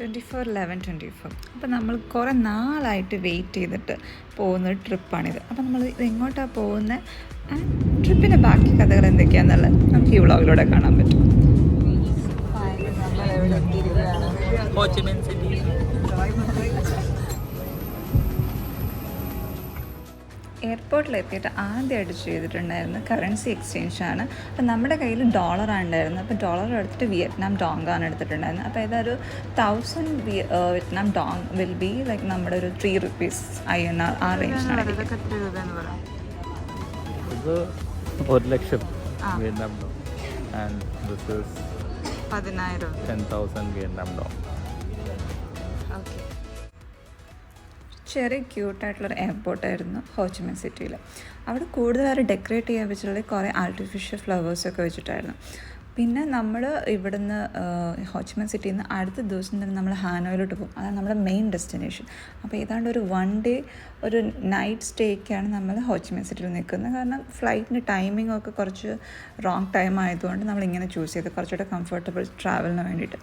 11/24. അപ്പോൾ നമ്മൾ കുറേ നാളായിട്ട് വെയിറ്റ് ചെയ്തിട്ട് പോകുന്ന ട്രിപ്പാണിത്. അപ്പോൾ നമ്മൾ ഇത് എങ്ങോട്ടാണ് പോകുന്നത്, ട്രിപ്പിൻ്റെ ബാക്കി കഥകൾ എന്തൊക്കെയാണെന്നുള്ളത് നമുക്ക് ഈ വ്ളോഗിലൂടെ കാണാൻ പറ്റും. എയർപോർട്ടിലെത്തിയിട്ട് ആദ്യമായിട്ട് ചെയ്തിട്ടുണ്ടായിരുന്നു കറൻസി എക്സ്ചേഞ്ചാണ്. അപ്പോൾ നമ്മുടെ കയ്യിൽ ഡോളറാണ് ഉണ്ടായിരുന്നത്. അപ്പോൾ ഡോളർ എടുത്തിട്ട് വിയറ്റ്നാം ഡോങ്ങാണ് എടുത്തിട്ടുണ്ടായിരുന്നത്. അപ്പോൾ ഇതൊരു 1000 Vietnam Dong will be like നമ്മുടെ ഒരു 3 rupees INR ആ റേഞ്ചിനാണ്. ഇത് 1,00,000 Vietnam Dong and this is 10,000 Vietnam Dong. Okay, ചെറിയ ക്യൂട്ടായിട്ടുള്ളൊരു എയർപോർട്ടായിരുന്നു ഹോച്ചിമിൻ സിറ്റിയിൽ. അവിടെ കൂടുതലായിട്ട് ഡെക്കറേറ്റ് ചെയ്യാൻ വെച്ചിട്ടുള്ള കുറേ ആർട്ടിഫിഷ്യൽ ഫ്ലവേഴ്സൊക്കെ വെച്ചിട്ടായിരുന്നു. പിന്നെ നമ്മൾ ഇവിടുന്ന് ഹോച്ചിമിൻ സിറ്റിയിൽ നിന്ന് അടുത്ത ദിവസം തന്നെ നമ്മൾ ഹാനോയിലോട്ട് പോകും. അതാണ് നമ്മുടെ മെയിൻ ഡെസ്റ്റിനേഷൻ. അപ്പോൾ ഏതാണ്ട് ഒരു 1 day ഒരു നൈറ്റ് സ്റ്റേക്കാണ് നമ്മൾ ഹോച്ചിമിൻ സിറ്റിയിൽ നിൽക്കുന്നത്. കാരണം ഫ്ലൈറ്റിൻ്റെ ടൈമിംഗ് ഒക്കെ കുറച്ച് റോങ് ടൈം ആയതുകൊണ്ട് നമ്മളിങ്ങനെ ചൂസ് ചെയ്ത് കുറച്ചുകൂടെ കംഫർട്ടബിൾ ട്രാവലിന് വേണ്ടിയിട്ട്.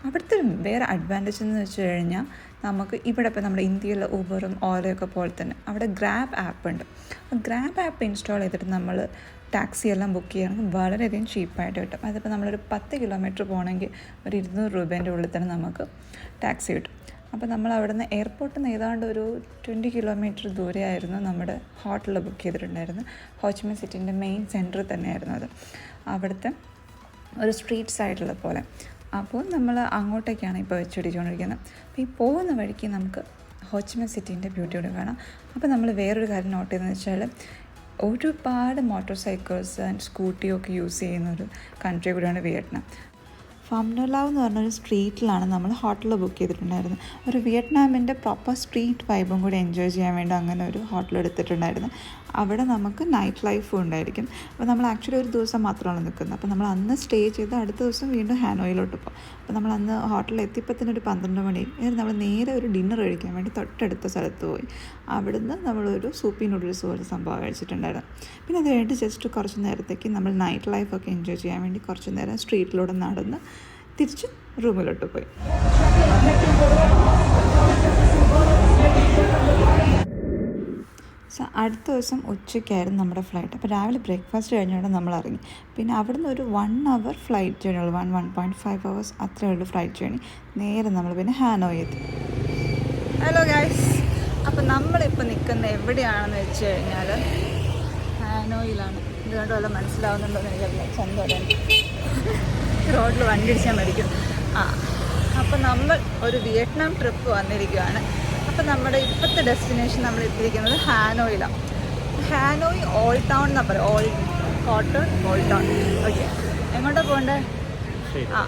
അവിടുത്തെ വേറെ അഡ്വാൻറ്റേജ് എന്ന് വെച്ച് കഴിഞ്ഞാൽ നമുക്ക് ഇവിടെ ഇപ്പോൾ നമ്മുടെ ഇന്ത്യയിലെ ഊബറും ഓലയൊക്കെ പോലെ തന്നെ അവിടെ ഗ്രാബ് ആപ്പ് ഉണ്ട്. അപ്പോൾ ഗ്രാബ് ആപ്പ് ഇൻസ്റ്റാൾ ചെയ്തിട്ട് നമ്മൾ ടാക്സി എല്ലാം ബുക്ക് ചെയ്യുകയാണെങ്കിൽ വളരെയധികം ചീപ്പായിട്ട് കിട്ടും. അതിപ്പോൾ നമ്മളൊരു 10 kilometer പോകണമെങ്കിൽ ഒരു 200 രൂപേൻ്റെ ഉള്ളിൽ തന്നെ നമുക്ക് ടാക്സി കിട്ടും. അപ്പോൾ നമ്മൾ അവിടെ നിന്ന് എയർപോർട്ടിൽ നിന്ന് ഏതാണ്ട് ഒരു 20 kilometer ദൂരെയായിരുന്നു നമ്മുടെ ഹോട്ടലിൽ ബുക്ക് ചെയ്തിട്ടുണ്ടായിരുന്നു. ഹോച്ചിമിൻ സിറ്റിൻ്റെ മെയിൻ സെൻറ്ററിൽ തന്നെയായിരുന്നു അത്, അവിടുത്തെ ഒരു സ്ട്രീറ്റ് സൈഡിലുള്ള പോലെ. അപ്പോൾ നമ്മൾ അങ്ങോട്ടേക്കാണ് ഇപ്പോൾ വെച്ചടിച്ചുകൊണ്ടിരിക്കുന്നത്. അപ്പോൾ ഈ പോകുന്ന വഴിക്ക് നമുക്ക് ഹോച്ചിമിൻ സിറ്റീൻ്റെ ബ്യൂട്ടി കൂടെ കാണാം. അപ്പോൾ നമ്മൾ വേറൊരു കാര്യം നോട്ട് ചെയ്തതെന്ന് വെച്ചാൽ ഒരുപാട് മോട്ടോർ സൈക്കിൾസ് ആൻഡ് സ്കൂട്ടിയൊക്കെ യൂസ് ചെയ്യുന്നൊരു കൺട്രി കൂടിയാണ് വിയറ്റ്നാം. ഫാം നോ ലാവ് എന്ന് പറഞ്ഞൊരു സ്ട്രീറ്റിലാണ് നമ്മൾ ഹോട്ടൽ ബുക്ക് ചെയ്തിട്ടുണ്ടായിരുന്നത്. ഒരു വിയറ്റ്നാമിൻ്റെ പ്രോപ്പർ സ്ട്രീറ്റ് വൈബും കൂടി എൻജോയ് ചെയ്യാൻ വേണ്ടി അങ്ങനെ ഒരു ഹോട്ടൽ എടുത്തിട്ടുണ്ടായിരുന്നു. അവിടെ നമുക്ക് നൈറ്റ് ലൈഫും ഉണ്ടായിരിക്കും. അപ്പോൾ നമ്മൾ ആക്ച്വലി ഒരു ദിവസം മാത്രമാണ് നിൽക്കുന്നത്. അപ്പോൾ നമ്മൾ അന്ന് സ്റ്റേ ചെയ്ത് അടുത്ത ദിവസം വീണ്ടും ഹാനോയിലോട്ട് പോകും. അപ്പോൾ നമ്മൾ അന്ന് ഹോട്ടലിൽ എത്തിയപ്പോൾ തന്നെ ഒരു 12 മണി. നമ്മൾ നേരെ ഒരു ഡിന്നർ കഴിക്കാൻ വേണ്ടി തൊട്ടടുത്ത സ്ഥലത്ത് പോയി. അവിടുന്ന് നമ്മളൊരു സൂപ്പി നൂഡിൽസ് പോലെ സംഭവം കഴിച്ചിട്ടുണ്ടായിരുന്നു. പിന്നെ അത് കഴിഞ്ഞിട്ട് ജസ്റ്റ് കുറച്ച് നേരത്തേക്ക് നമ്മൾ നൈറ്റ് ലൈഫൊക്കെ എൻജോയ് ചെയ്യാൻ വേണ്ടി കുറച്ച് നേരം സ്ട്രീറ്റിലൂടെ നടന്ന് തിരിച്ച് റൂമിലോട്ട് പോയി. അടുത്ത ദിവസം ഉച്ചയ്ക്കായിരുന്നു നമ്മുടെ ഫ്ലൈറ്റ്. അപ്പോൾ രാവിലെ ബ്രേക്ക്ഫാസ്റ്റ് കഴിഞ്ഞോടെ നമ്മൾ ഇറങ്ങി. പിന്നെ അവിടുന്ന് ഒരു 1 hour ഫ്ലൈറ്റ് ജേണി ഉള്ളൂ, 1.5 hours അത്രയേ ഉള്ളൂ ഫ്ലൈറ്റ് ജേണി. നേരെ നമ്മൾ പിന്നെ ഹാനോയി എത്തി. ഹലോ ഗൈസ്, അപ്പോൾ നമ്മളിപ്പോൾ നിൽക്കുന്ന എവിടെയാണെന്ന് വെച്ച് കഴിഞ്ഞാൽ ഹാനോയിലാണ്. ഇതുകൊണ്ട് വല്ല മനസ്സിലാവുന്നുണ്ടോ എന്ന് എനിക്കറിയില്ല. ചന്തോടെ റോഡിൽ വണ്ടി അടിച്ചാൽ മരിക്കും. അപ്പോൾ നമ്മൾ ഒരു വിയറ്റ്നാം ട്രിപ്പ് വന്നിരിക്കുകയാണ്. അപ്പോൾ നമ്മുടെ ഇപ്പോഴത്തെ ഡെസ്റ്റിനേഷൻ നമ്മൾ എത്തിയിരിക്കുന്നത് ഹാനോയിലാണ്. ഹാനോയ് ഓൾഡ് ടൗൺ എന്നാണ് പറയുക, ഓൾഡ് ടൗൺ. ഓക്കെ, എങ്ങോട്ടാണ് പോകേണ്ടത്?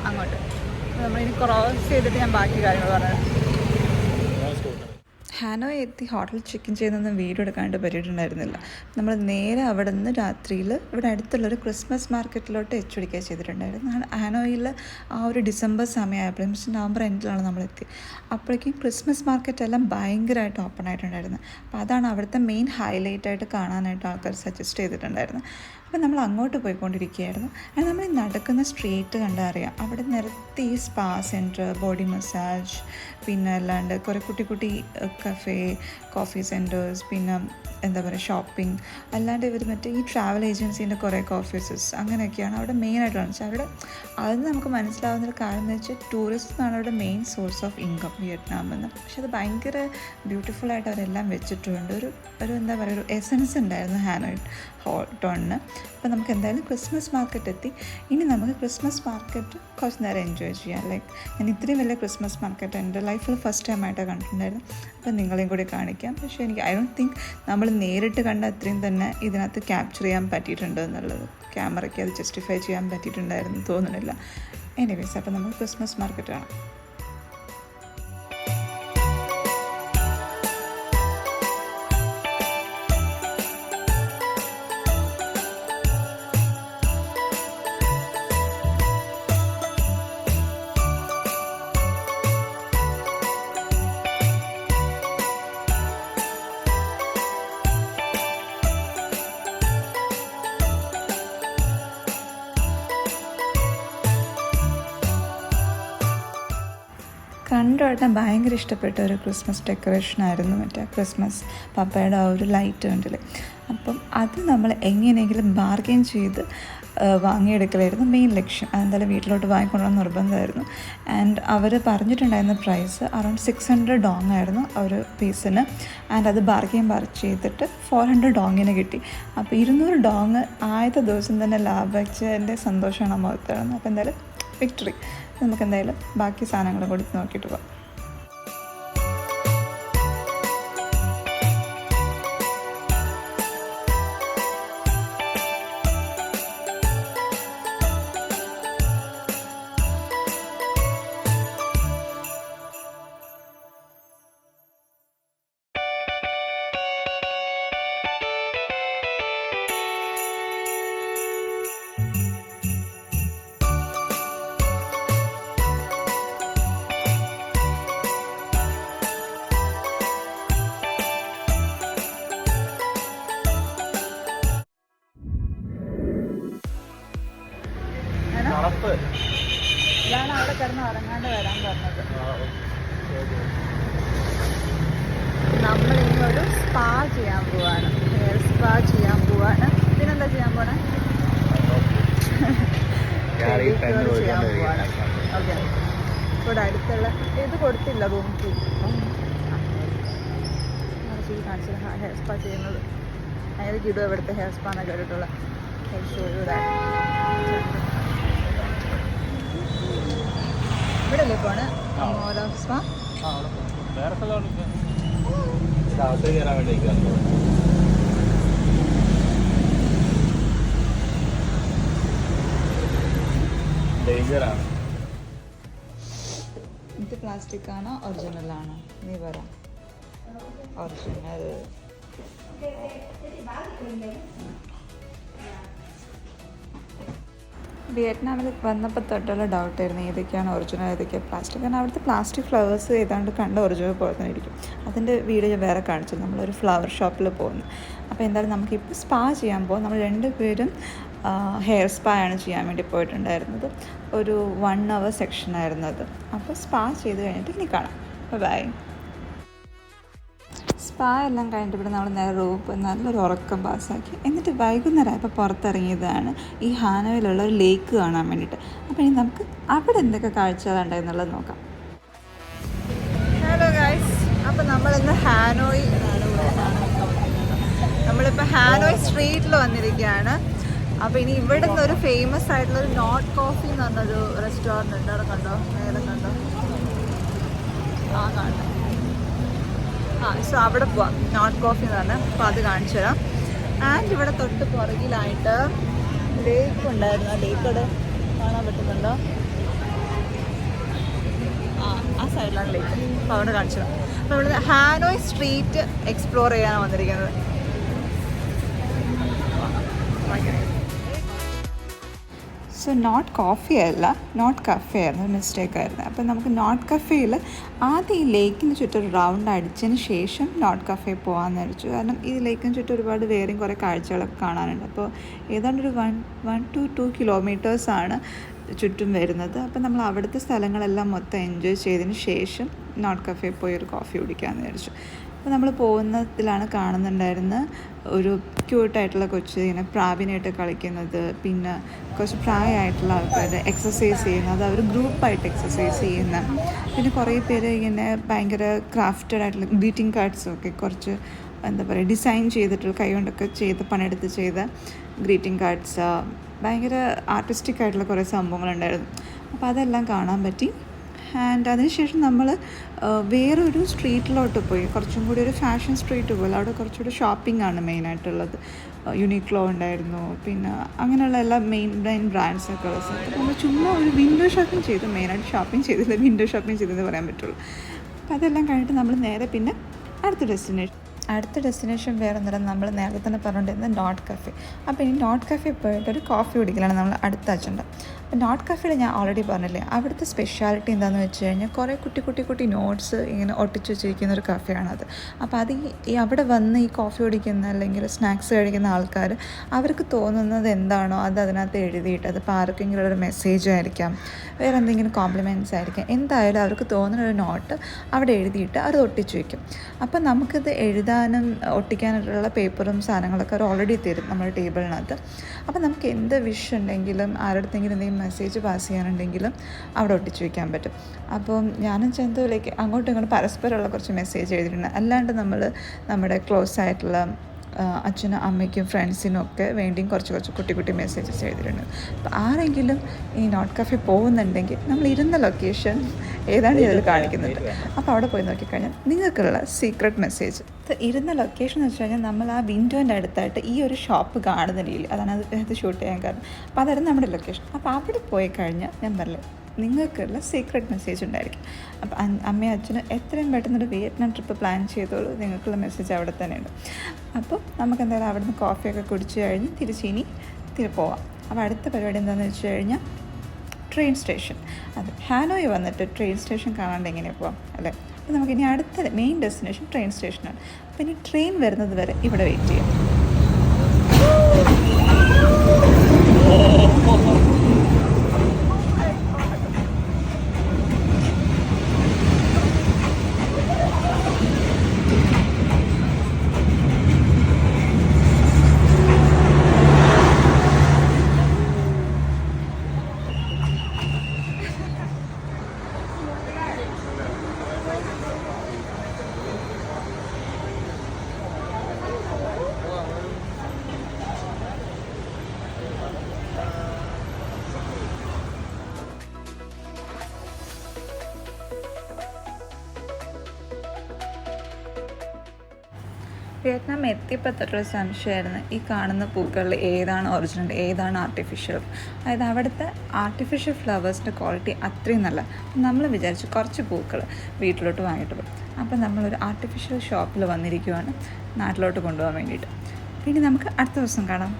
അങ്ങോട്ട്. നമ്മളിനി ക്രോസ് ചെയ്തിട്ട് ഞാൻ ബാക്കി കാര്യങ്ങൾ പറഞ്ഞത്. ഹാനോയി എത്തി ഹോട്ടൽ ചെക്ക് ഇൻ ചെയ്യുന്നതൊന്നും വീഡിയോ എടുക്കാനായിട്ട് പറ്റിയിട്ടുണ്ടായിരുന്നില്ല. നമ്മൾ നേരെ അവിടെ നിന്ന് രാത്രിയിൽ ഇവിടെ അടുത്തുള്ളൊരു ക്രിസ്മസ് മാർക്കറ്റിലോട്ട് എത്തിക്കുക ചെയ്തിട്ടുണ്ടായിരുന്നു. ഹാനോയിൽ ആ ഒരു ഡിസംബർ സമയമായപ്പോഴും നവംബർ എൻഡിലാണ് നമ്മളെത്തി. അപ്പോഴേക്കും ക്രിസ്മസ് മാർക്കറ്റെല്ലാം ഭയങ്കരമായിട്ട് ഓപ്പൺ ആയിട്ടുണ്ടായിരുന്നു. അപ്പോൾ അതാണ് അവിടുത്തെ മെയിൻ ഹൈലൈറ്റായിട്ട് കാണാനായിട്ട് ആൾക്കാർ സജസ്റ്റ് ചെയ്തിട്ടുണ്ടായിരുന്നു. അപ്പോൾ നമ്മൾ അങ്ങോട്ട് പോയിക്കൊണ്ടിരിക്കുകയായിരുന്നു. അത് നമ്മൾ നടക്കുന്ന സ്ട്രീറ്റ് കണ്ടാൽ അറിയാം, അവിടെ നിരത്തി സ്പാ സെൻറ്റർ, ബോഡി മസാജ്, പിന്നെ അല്ലാണ്ട് കുറേ കുട്ടി കുട്ടി കഫേ, കോഫി സെൻറ്റേഴ്സ്, പിന്നെ എന്താ പറയുക ഷോപ്പിംഗ്, അല്ലാണ്ട് ഇവർ മറ്റേ ഈ ട്രാവൽ ഏജൻസീൻ്റെ കുറേ ഓഫീസസ് അങ്ങനെയൊക്കെയാണ് അവിടെ മെയിനായിട്ട് കാണിച്ചത്. അവിടെ അതിന് നമുക്ക് മനസ്സിലാവുന്നൊരു കാര്യം എന്ന് വെച്ചാൽ ടൂറിസമാണ് അവിടെ മെയിൻ സോഴ്സ് ഓഫ് ഇൻകം വിയറ്റ്നാമെന്ന്. പക്ഷെ അത് ഭയങ്കര ബ്യൂട്ടിഫുള്ളായിട്ട് അവരെല്ലാം വെച്ചിട്ടുണ്ട്. ഒരു എന്താ പറയുക, ഒരു എസൻസ് ഉണ്ടായിരുന്നു ഹാനോയ് ടൗണിന്. അപ്പോൾ നമുക്ക് എന്തായാലും ക്രിസ്മസ് മാർക്കറ്റ് എത്തി. ഇനി നമുക്ക് ക്രിസ്മസ് മാർക്കറ്റ് കുറച്ച് നേരം എൻജോയ് ചെയ്യാം. ലൈക്ക് ഞാൻ ഇത്രയും വലിയ ക്രിസ്മസ് മാർക്കറ്റ് എൻ്റെ ലൈഫിൽ ഫസ്റ്റ് ടൈമായിട്ടാണ് കണ്ടിട്ടുണ്ടായിരുന്നു. അപ്പോൾ നിങ്ങളെയും കൂടി കാണിക്കാം. പക്ഷേ എനിക്ക് ഐ ഡോണ്ട് തിങ്ക് നമ്മൾ നേരിട്ട് കണ്ട അത്രയും തന്നെ ഇതിനകത്ത് ക്യാപ്ചർ ചെയ്യാൻ പറ്റിയിട്ടുണ്ട് എന്നുള്ളത്. ക്യാമറയ്ക്ക് അത് ജസ്റ്റിഫൈ ചെയ്യാൻ പറ്റിയിട്ടുണ്ടായിരുന്നു തോന്നുന്നില്ല. എനിവേസ്, അപ്പോൾ നമ്മൾ ക്രിസ്മസ് മാർക്കറ്റ് കാണാം. രണ്ടുമായിട്ടും ഭയങ്കര ഇഷ്ടപ്പെട്ട ഒരു ക്രിസ്മസ് ഡെക്കറേഷനായിരുന്നു മറ്റേ ക്രിസ്മസ് പപ്പയുടെ ആ ഒരു ലൈറ്റ് കണ്ടില്ലേ. അപ്പം അത് നമ്മൾ എങ്ങനെയെങ്കിലും ബാർഗെയിൻ ചെയ്ത് വാങ്ങിയെടുക്കലായിരുന്നു മെയിൻ ലക്ഷ്യം. അതെന്തായാലും വീട്ടിലോട്ട് വാങ്ങിക്കൊണ്ടുവന്ന് നിർബന്ധമായിരുന്നു. ആൻഡ് അവർ പറഞ്ഞിട്ടുണ്ടായിരുന്ന പ്രൈസ് അറൗണ്ട് 600 ഡോങ് ആയിരുന്നു ഒരു പീസിന്. ആൻഡ് അത് ബാർഗെയിൻ ചെയ്തിട്ട് 400 ഡോങ്ങിന് കിട്ടി. അപ്പോൾ 200 ഡോങ് ആദ്യത്തെ ദിവസം തന്നെ ലാഭിച്ചതിൻ്റെ സന്തോഷമാണ് മുഖത്തായിരുന്നു. അപ്പോൾ എന്തായാലും വിക്ടറി. നമുക്ക് എന്തായാലും ബാക്കി സാധനങ്ങൾ കൂടി നോക്കിയിട്ട് പോകാം. ഇതാണ് അവിടെ കിടന്ന് ഉറങ്ങാണ്ട് വരാൻ പറഞ്ഞത്. നമ്മളിനി ഒരു സ്പാ ചെയ്യാൻ പോവാണ്, ഹെയർ സ്പാ ചെയ്യാൻ പോവാണ്. ഇതിനെന്താ ചെയ്യാൻ പോണേ? ചെയ്യാൻ പോവാണ്. ഓക്കെ, ഇവിടെ അടുത്തുള്ള ഇത് കൊടുത്തില്ല റൂം കീ കാണിച്ചത് ഹെയർ സ്പാ ചെയ്യുന്നത്. അതിലേക്ക് ഇടുക ഇവിടുത്തെ ഹെയർ സ്പാ എന്നൊക്കെ കേട്ടിട്ടുള്ള ഹെയർ ഷോ ഇവിടെ അല്ലേ പോണ് ഓരോ സ്പാ. ഇത് പ്ലാസ്റ്റിക് ആണോ ഒറിജിനൽ ആണോ? നീ പറ. ഒറിജിനൽ. വിയറ്റ്നാമിൽ വന്നപ്പോൾ തൊട്ടുള്ള ഡൗട്ടായിരുന്നു ഏതൊക്കെയാണ് ഒറിജിനൽ ഏതൊക്കെയാണ് പ്ലാസ്റ്റിക്. കാരണം അവിടുത്തെ പ്ലാസ്റ്റിക് ഫ്ലവേഴ്സ് ഏതാണ്ട് കണ്ട ഒറിജിനൽ പോലെ തന്നെ ഇരിക്കും. അതിൻ്റെ വീഡിയോ ഞാൻ വേറെ കാണിച്ചു. നമ്മളൊരു ഫ്ലവർ ഷോപ്പിൽ പോകുന്നു. അപ്പോൾ എന്തായാലും നമുക്കിപ്പോൾ സ്പാ ചെയ്യാൻ പോകും. നമ്മൾ 2 പേരും ഹെയർ സ്പാ ആണ് ചെയ്യാൻ വേണ്ടി പോയിട്ടുണ്ടായിരുന്നത്. ഒരു 1 hour സെക്ഷനായിരുന്നു അത്. അപ്പോൾ സ്പാ ചെയ്ത് കഴിഞ്ഞിട്ട് ഇനി കാണാം. ബൈ. സ്പാ എല്ലാം കഴിഞ്ഞിട്ട് ഇവിടെ നമ്മൾ നേരെ റൂപ്പ് നല്ലൊരു ഉറക്കം പാസ്സാക്കി. എന്നിട്ട് വൈകുന്നേരം ഇപ്പോൾ പുറത്തിറങ്ങിയതാണ് ഈ ഹാനോയിലുള്ള ഒരു ലേക്ക് കാണാൻ വേണ്ടിയിട്ട്. അപ്പോൾ ഇനി നമുക്ക് അവിടെ എന്തൊക്കെ കാഴ്ചകളുണ്ടായെന്നുള്ളത് നോക്കാം. ഹലോ ഗൈസ്, അപ്പോൾ നമ്മളിന്ന് ഹാനോയി നമ്മളിപ്പോൾ ഹാനോയ് സ്ട്രീറ്റിൽ വന്നിരിക്കുകയാണ്. അപ്പോൾ ഇനി ഇവിടെ നിന്ന് ഒരു ഫേമസ് ആയിട്ടുള്ളൊരു നോട്ട് കോഫി എന്ന് പറഞ്ഞൊരു റെസ്റ്റോറൻറ്റ് ഉണ്ട്. അവിടെ കണ്ടോ? നേരെ കണ്ടോ? കാണാം. സോ അവിടെ പോവാം. നോട്ട് കോഫി എന്ന് പറഞ്ഞാൽ അപ്പോൾ അത് കാണിച്ചു തരാം. ആൻഡ് ഇവിടെ തൊട്ട് പുറകിലായിട്ട് ലേക്ക് ഉണ്ടായിരുന്നു. ആ ലേക്ക് അവിടെ കാണാൻ പറ്റുന്നുണ്ടോ? ആ സൈഡിലാണ് ലേക്ക്. അപ്പോൾ അവിടെ കാണിച്ചു തരാം. അപ്പോൾ ഇവിടെ ഹാനോയ് സ്ട്രീറ്റ് എക്സ്പ്ലോർ ചെയ്യാനാണ് വന്നിരിക്കുന്നത്. സോ നോട്ട് കോഫി അല്ല, നോട്ട് കഫേ ആയിരുന്നു. മിസ്റ്റേക്ക് ആയിരുന്നു. അപ്പോൾ നമുക്ക് നോട്ട് കഫേയിൽ ആദ്യം ഈ ലേക്കിന് ചുറ്റും ഒരു റൗണ്ട് അടിച്ചതിന് ശേഷം നോട്ട് കഫേ പോകാമെന്ന് വിചാരിച്ചു. കാരണം ഈ ലേക്കിന് ചുറ്റും ഒരുപാട് വേറെയും കുറേ കാഴ്ചകളൊക്കെ കാണാനുണ്ട്. അപ്പോൾ ഏതാണ്ടൊരു 1 to 2 കിലോമീറ്റേഴ്സാണ് ചുറ്റും വരുന്നത്. അപ്പോൾ നമ്മൾ അവിടുത്തെ സ്ഥലങ്ങളെല്ലാം മൊത്തം എൻജോയ് ചെയ്തതിന് ശേഷം നോട്ട് കഫേ പോയി ഒരു കോഫി കുടിക്കാമെന്ന് വിചാരിച്ചു. അപ്പോൾ നമ്മൾ പോകുന്നതിലാണ് കാണുന്നുണ്ടായിരുന്ന ഒരു ക്യൂട്ടായിട്ടുള്ള കൊച്ച് ഇങ്ങനെ പ്രാവിനായിട്ട് കളിക്കുന്നത്, പിന്നെ കുറച്ച് പ്രായമായിട്ടുള്ള ആൾക്കാർ എക്സസൈസ് ചെയ്യുന്നത്, അവർ ഗ്രൂപ്പായിട്ട് എക്സസൈസ് ചെയ്യുന്ന, പിന്നെ കുറേ പേര് ഇങ്ങനെ ഭയങ്കര ക്രാഫ്റ്റഡ് ആയിട്ടുള്ള ഗ്രീറ്റിംഗ് കാർഡ്സൊക്കെ കുറച്ച് എന്താ പറയുക ഡിസൈൻ ചെയ്തിട്ടുള്ള കൈ കൊണ്ടൊക്കെ പണിയെടുത്ത് ചെയ്ത ഗ്രീറ്റിംഗ് കാർഡ്സ്, ഭയങ്കര ആർട്ടിസ്റ്റിക് ആയിട്ടുള്ള കുറേ സംഭവങ്ങളുണ്ടായിരുന്നു. അപ്പോൾ അതെല്ലാം കാണാൻ പറ്റി. ആൻഡ് അതിനുശേഷം നമ്മൾ വേറൊരു സ്ട്രീറ്റിലോട്ട് പോയി, കുറച്ചും കൂടി ഒരു ഫാഷൻ സ്ട്രീറ്റ് പോലെ. അവിടെ കുറച്ചുകൂടി ഷോപ്പിംഗ് ആണ് മെയിനായിട്ടുള്ളത്. യുണീക്ലോ ഉണ്ടായിരുന്നു, പിന്നെ അങ്ങനെയുള്ള എല്ലാ മെയിൻ ബ്രാൻഡ്സൊക്കെ ഉള്ള സ്ഥലത്ത് നമ്മൾ ചുമ്മാ ഒരു വിൻഡോ ഷോപ്പിംഗ് ചെയ്തു. മെയിനായിട്ട് ഷോപ്പിംഗ് ചെയ്തില്ല, വിൻഡോ ഷോപ്പിംഗ് ചെയ്തെന്ന് പറയാൻ പറ്റുള്ളൂ. അപ്പോൾ അതെല്ലാം കഴിഞ്ഞിട്ട് നമ്മൾ നേരെ പിന്നെ അടുത്ത ഡെസ്റ്റിനേഷൻ. അടുത്ത ഡെസ്റ്റിനേഷൻ വേറെ ഒന്നുമില്ല, നമ്മൾ നേരത്തെ തന്നെ പറഞ്ഞുകൊണ്ടിരുന്നത് നോട്ട് കഫേ. അപ്പോൾ ഈ നോട്ട് കഫേ പോയിട്ട് ഒരു കോഫി കുടിക്കലാണ് നമ്മൾ അടുത്ത അജണ്ട. അപ്പോൾ നോട്ട് കഫേയിൽ ഞാൻ ഓൾറെഡി പറഞ്ഞില്ലേ, അവിടുത്തെ സ്പെഷ്യാലിറ്റി എന്താണെന്ന് വെച്ച് കഴിഞ്ഞാൽ കുറേ കുട്ടി നോട്ട്സ് ഇങ്ങനെ ഒട്ടിച്ച് വെച്ചിരിക്കുന്ന ഒരു കഫേയാണത്. അപ്പോൾ അത് ഈ അവിടെ വന്ന് ഈ കോഫി കുടിക്കുന്ന അല്ലെങ്കിൽ സ്നാക്സ് കഴിക്കുന്ന ആൾക്കാർ അവർക്ക് തോന്നുന്നത് എന്താണോ അത് അതിനകത്ത് എഴുതിയിട്ട്, അതിപ്പോൾ ആർക്കെങ്കിലും ഒരു മെസ്സേജ് ആയിരിക്കാം, വേറെ എന്തെങ്കിലും കോംപ്ലിമെൻറ്റ്സ് ആയിരിക്കാം, എന്തായാലും അവർക്ക് തോന്നുന്ന ഒരു നോട്ട് അവിടെ എഴുതിയിട്ട് അത് ഒട്ടിച്ച് വയ്ക്കും. അപ്പോൾ നമുക്കിത് എഴുതാനും ഒട്ടിക്കാനായിട്ടുള്ള പേപ്പറും സാധനങ്ങളൊക്കെ അവർ ഓൾറെഡി തരും നമ്മുടെ ടേബിളിനകത്ത്. അപ്പോൾ നമുക്ക് എന്ത് വിഷ് ഉണ്ടെങ്കിലും ആരുടെങ്കിലും എന്തെങ്കിലും മെസ്സേജ് പാസ് ചെയ്യാനുണ്ടെങ്കിലും അവിടെ ഒട്ടിച്ച് വയ്ക്കാൻ പറ്റും. അപ്പം ഞാനും ചെന്തൂലേക്ക് അങ്ങോട്ടും ഇങ്ങോട്ടും പരസ്പരമുള്ള കുറച്ച് മെസ്സേജ് എഴുതിയിട്ടുണ്ട്. അല്ലാണ്ട് നമ്മൾ നമ്മുടെ ക്ലോസ് ആയിട്ടുള്ള അച്ഛനും അമ്മയ്ക്കും ഫ്രണ്ട്സിനും ഒക്കെ വേണ്ടിയും കുറച്ച് കുട്ടി മെസ്സേജസ് എഴുതിയിട്ടുണ്ട്. അപ്പോൾ ആരെങ്കിലും ഈ നോട്ട് കഫേ പോകുന്നുണ്ടെങ്കിൽ നമ്മൾ ഇരുന്ന ലൊക്കേഷൻ ഏതാണ്ട് ഇതിൽ കാണിക്കുന്നുണ്ട്. അപ്പോൾ അവിടെ പോയി നോക്കിക്കഴിഞ്ഞാൽ നിങ്ങൾക്കുള്ള സീക്രട്ട് മെസ്സേജ് ഇരുന്ന ലൊക്കേഷൻ എന്ന് വെച്ച് കഴിഞ്ഞാൽ നമ്മൾ ആ വിൻഡോൻ്റെ അടുത്തായിട്ട് ഈ ഒരു ഷോപ്പ് കാണുന്ന രീതിയിൽ, അതാണ് അത് ഷൂട്ട് ചെയ്യാൻ കാരണം. അപ്പോൾ അതായിരുന്നു നമ്മുടെ ലൊക്കേഷൻ. അപ്പോൾ അവിടെ പോയി കഴിഞ്ഞാൽ ഞാൻ പറഞ്ഞില്ലേ നിങ്ങൾക്കുള്ള സീക്രട്ട് മെസ്സേജ് ഉണ്ടായിരിക്കും. അപ്പോൾ അമ്മയും അച്ഛനും എത്രയും പെട്ടെന്നൊരു വിയറ്റ്നാം ട്രിപ്പ് പ്ലാൻ ചെയ്തോളൂ, നിങ്ങൾക്കുള്ള മെസ്സേജ് അവിടെ തന്നെ ഉണ്ട്. അപ്പോൾ നമുക്ക് എന്തായാലും അവിടെ നിന്ന് കോഫിയൊക്കെ കുടിച്ച് കഴിഞ്ഞ് തിരിച്ചിനി പോവാം. അപ്പോൾ അടുത്ത പരിപാടി എന്താണെന്ന് വെച്ച് കഴിഞ്ഞാൽ ട്രെയിൻ സ്റ്റേഷൻ. അത് ഹാനോയി വന്നിട്ട് ട്രെയിൻ സ്റ്റേഷൻ കാണാണ്ട് എങ്ങനെ പോവാം അല്ലേ? അപ്പോൾ നമുക്കിനി അടുത്ത മെയിൻ ഡെസ്റ്റിനേഷൻ ട്രെയിൻ സ്റ്റേഷനാണ്. അപ്പോൾ ഇനി ട്രെയിൻ വരുന്നത് വരെ ഇവിടെ വെയിറ്റ് ചെയ്യാം. വിയറ്റ്നാം എത്തിയപ്പോൾ തൊട്ടൊരു സംശയമായിരുന്നു, ഈ കാണുന്ന പൂക്കളിൽ ഏതാണ് ഒറിജിനൽ, ഏതാണ് ആർട്ടിഫിഷ്യൽ. അതായത് അവിടുത്തെ ആർട്ടിഫിഷ്യൽ ഫ്ലവേഴ്സിൻ്റെ ക്വാളിറ്റി അത്രയും നല്ല. നമ്മൾ വിചാരിച്ചു കുറച്ച് പൂക്കൾ വീട്ടിലോട്ട് വാങ്ങിയിട്ട് പോകും. അപ്പോൾ നമ്മളൊരു ആർട്ടിഫിഷ്യൽ ഷോപ്പിൽ വന്നിരിക്കുവാണ് നാട്ടിലോട്ട് കൊണ്ടുപോകാൻ വേണ്ടിയിട്ട്. പിന്നെ നമുക്ക് അടുത്ത ദിവസം കാണാം.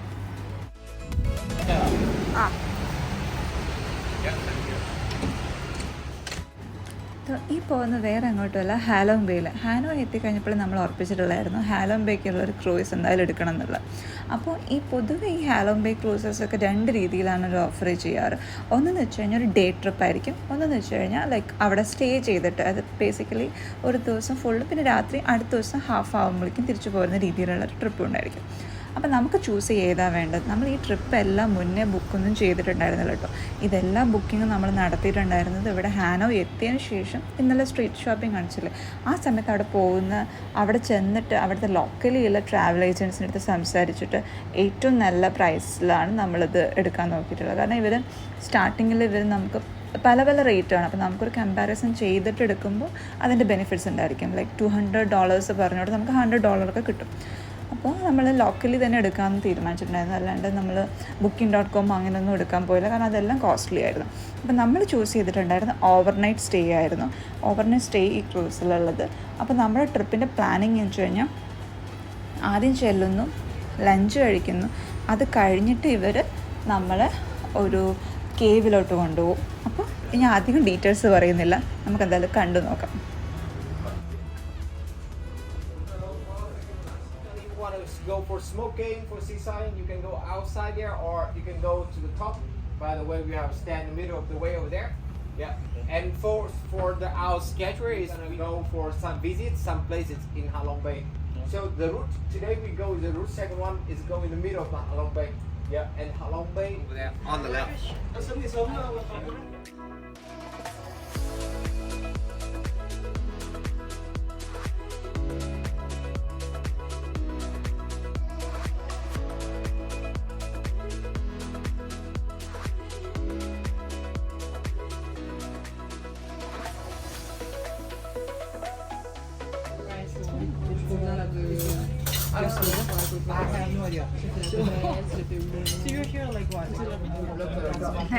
ഈ പോകുന്നത് വേറെ എങ്ങോട്ടുമല്ല, ഹാലോങ് ബേയിൽ. ഹാനോയ് എത്തിക്കഴിഞ്ഞപ്പോൾ നമ്മൾ ഉറപ്പിച്ചിട്ടുള്ളായിരുന്നു ഹാലോങ് ബേക്കുള്ള ഒരു ക്രൂസ് എന്തായാലും എടുക്കണം എന്നുള്ളത്. അപ്പോൾ ഈ പൊതുവെ ഈ ഹാലോങ് ബേ ക്രൂസസൊക്കെ രണ്ട് രീതിയിലാണ് ഒരു ഓഫർ ചെയ്യാറ്. ഒന്നെന്ന് വെച്ച് കഴിഞ്ഞാൽ ഒരു ഡേ ട്രിപ്പ് ആയിരിക്കും, ഒന്നെന്ന് വെച്ച് കഴിഞ്ഞാൽ ലൈക്ക് അവിടെ സ്റ്റേ ചെയ്തിട്ട്, അത് ബേസിക്കലി ഒരു ദിവസം ഫുള്ള്, പിന്നെ രാത്രി അടുത്ത ദിവസം ഹാഫ് ആകുമ്പോഴേക്കും തിരിച്ചു പോരുന്ന രീതിയിലുള്ള ഒരു ട്രിപ്പ് ഉണ്ടായിരിക്കും. അപ്പോൾ നമുക്ക് ചൂസ് ചെയ്താൽ വേണ്ടത്. നമ്മൾ ഈ ട്രിപ്പ് എല്ലാം മുന്നേ ബുക്കൊന്നും ചെയ്തിട്ടുണ്ടായിരുന്നില്ല കേട്ടോ. ഇതെല്ലാം ബുക്കിംഗ് നമ്മൾ നടത്തിയിട്ടുണ്ടായിരുന്നത് ഇവിടെ ഹാനോയ് എത്തിയതിന് ശേഷം. ഇന്നലെ സ്ട്രീറ്റ് ഷോപ്പിംഗ് കാണിച്ചില്ലേ, ആ സമയത്ത് അവിടെ ചെന്നിട്ട് അവിടുത്തെ ലോക്കലിയുള്ള ട്രാവൽ ഏജൻസിൻ്റെ അടുത്ത് സംസാരിച്ചിട്ട് ഏറ്റവും നല്ല പ്രൈസിലാണ് നമ്മളിത് എടുക്കാൻ നോക്കിയിട്ടുള്ളത്. കാരണം ഇവർ സ്റ്റാർട്ടിങ്ങിൽ നമുക്ക് പല റേറ്റാണ്. അപ്പോൾ നമുക്കൊരു കമ്പാരിസൺ ചെയ്തിട്ട് എടുക്കുമ്പോൾ അതിൻ്റെ ബെനിഫിറ്റ്സ് ഉണ്ടായിരിക്കും. ലൈക്ക് $200 പറഞ്ഞോട്ട് നമുക്ക് $100 കിട്ടും. അപ്പോൾ നമ്മൾ ലോക്കലി തന്നെ എടുക്കാമെന്ന് തീരുമാനിച്ചിട്ടുണ്ടായിരുന്നു. അല്ലാണ്ട് നമ്മൾ Booking.com അങ്ങനെയൊന്നും എടുക്കാൻ പോയില്ല, കാരണം അതെല്ലാം കോസ്റ്റ്ലി ആയിരുന്നു. അപ്പോൾ നമ്മൾ ചൂസ് ചെയ്തിട്ടുണ്ടായിരുന്നു ഓവർനൈറ്റ് സ്റ്റേ ആയിരുന്നു. ഓവർനൈറ്റ് സ്റ്റേ ഈ ക്രൂസിലുള്ളത്. അപ്പോൾ നമ്മുടെ ട്രിപ്പിൻ്റെ പ്ലാനിങ് എന്ന് വെച്ച് കഴിഞ്ഞാൽ ആദ്യം ചെല്ലുന്നു, ലഞ്ച് കഴിക്കുന്നു, അത് കഴിഞ്ഞിട്ട് ഇവർ നമ്മളെ ഒരു കേവിലോട്ട് കൊണ്ടുപോകും. അപ്പോൾ ഞാൻ അധികം ഡീറ്റെയിൽസ് പറയുന്നില്ല, നമുക്കെന്തായാലും കണ്ടു നോക്കാം. Go for smoking, for seaside, you can go outside there, or you can go to the top. By the way, we have stand in the middle of the way over there. Yeah. And for our schedule is we go for some visits, some places in Halong Bay. So the route today we go, the route second one is go in the middle of Halong Bay. Yeah, and Halong Bay over there on the left.